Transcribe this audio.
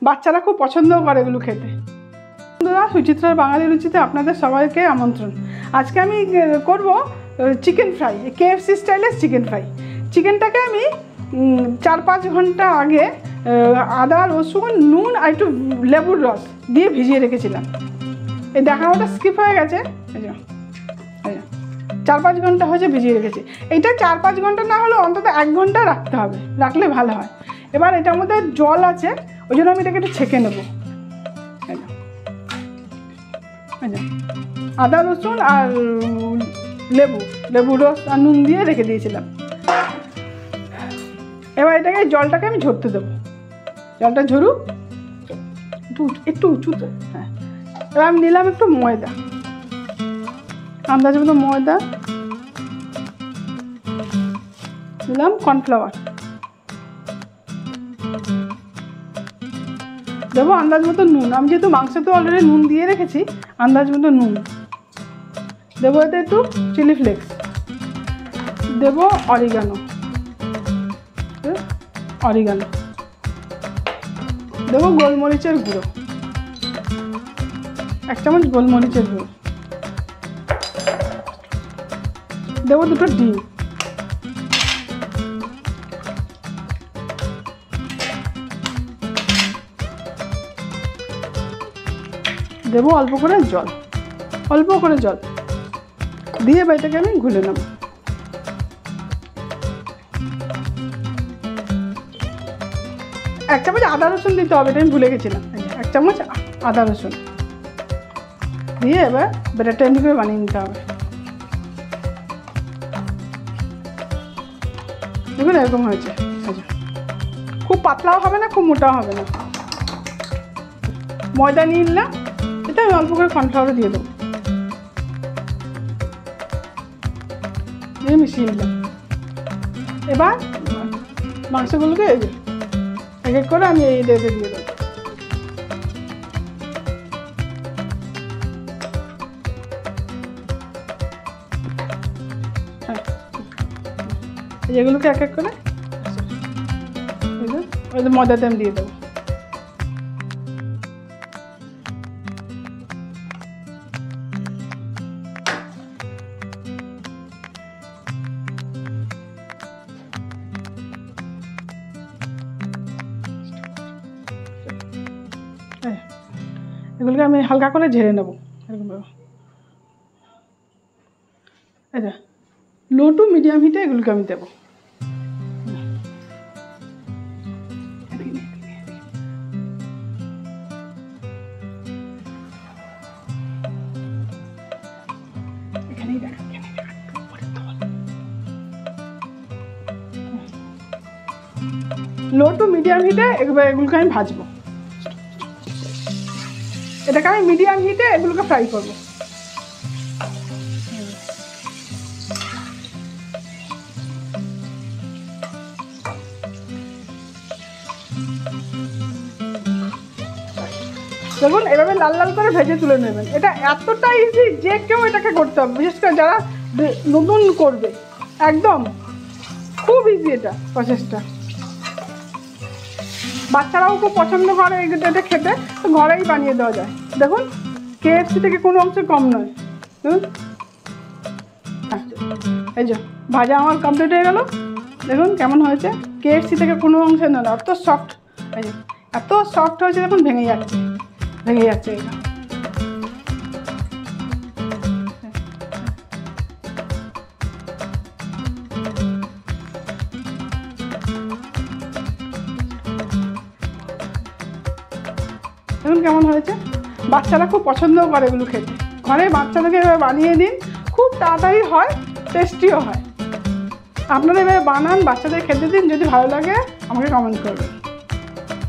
বাচ্চারা খুব পছন্দও করে এগুলো খেতে। বন্ধুরা, সুচিত্রার বাঙালি রুচিতে আপনাদের সবাইকে আমন্ত্রণ। আজকে আমি করব চিকেন ফ্রাই, KFC স্টাইলের চিকেন ফ্রাই। চিকেনটাকে আমি 4-5 ঘন্টা আগে আদা, রসুন, নুন আর একটু লেবুর রস দিয়ে ভিজিয়ে রেখেছিলাম। এই দেখানোটা স্কিপ হয়ে গেছে। 4-5 ঘন্টা হয়েছে ভিজিয়ে রেখেছি। এইটা 4-5 ঘন্টা না হলেও অন্তত 1 ঘন্টা রাখতে হবে, রাখলে ভালো হয়। এবার এটার মধ্যে জল আছে, ওই জন্য আমি এটাকে একটু ছেঁকে নেব। আদা, রসুন আর লেবু রস আর নুন দিয়ে রেখে দিয়েছিলাম। এবার এটাকে জলটাকে আমি ঝরতে দেবো। জলটা ঝরুক, একটু উঁচুতে। হ্যাঁ, এবার আমি নিলাম একটু ময়দা, আন্দাজ মতো ময়দা দিলাম, কর্নফ্লাওয়ার দেবো, আন্দাজ মতো নুন। আমি যেহেতু মাংস তো অলরেডি নুন দিয়ে রেখেছি, আন্দাজ মতো নুন দেবো। এতে একটু চিলি ফ্লেক্স দেবো, অরিগানো দেবো, গোলমরিচের গুঁড়ো 1 চামচ, গোলমরিচের গুঁড়ো দেবো, 2টো ডিম দেবো, অল্প করে জল দিয়ে এটাকে আমি গুলে নেব। 1 চামচ আদা রসুন দিতে হবে, এটা আমি ভুলে গেছিলাম। 1 চামচ আদা রসুন দিয়ে এবার ব্যাটারটা এমনি করে বানিয়ে নিতে হবে। দেখুন এরকম হয়েছে। খুব পাতলাও হবে না, খুব মোটাও হবে না। ময়দা নিয়ে নিলাম, এটা আমি অল্প করে কর্নফ্লাওয়ার দিয়ে দেবো, দিয়ে মিশিয়ে নিলাম। এবার মাংসগুলোকে এক এক করে আমি এই রেতে দিয়ে দেবো। হ্যাঁ, এগুলোকে এক এক করে ওই ময়দাতে আমি দিয়ে দেবো। এগুলোকে আমি হালকা করে ঝেড়ে নেবো এরকমভাবে। আচ্ছা, লো টু মিডিয়াম হিটে এগুলোকে আমি দেবো। লো টু মিডিয়াম হিটে এগুলোকে আমি ভাজবো। এটাকে আমি মিডিয়াম হিটে এগুলোকে ফ্রাই করবো। দেখুন এভাবে লাল লাল করে ভেজে তুলে নেবেন। এটা এতটা ইজি যে কেউ এটাকে করতে হবে, বিশেষ করে যারা নতুন করবে, একদম খুব ইজি এটা প্রসেসটা। বাচ্চারাও খুব পছন্দ করে এটা খেতে, তো ঘরেই বানিয়ে দেওয়া যায়। দেখুন KFC থেকে কোনো অংশ কম নয়। দেখুন এই যে ভাজা আমার কমপ্লিট হয়ে গেল। দেখুন কেমন হয়েছে, KFC থেকে কোনো অংশ নয়, এত সফট। এই যে এত সফট হয়েছে, দেখুন ভেঙে যাচ্ছে এটা। দেখুন কেমন হয়েছে, বাচ্চারা খুব পছন্দও করে এগুলো খেতে। ঘরে বাচ্চাদেরকে এভাবে বানিয়ে দিন, খুব তাড়াতাড়ি হয়, টেস্টিও হয়। আপনারা এভাবে বানান, বাচ্চাদের খেতে দিন। যদি ভালো লাগে আমাকে কমেন্ট করবেন।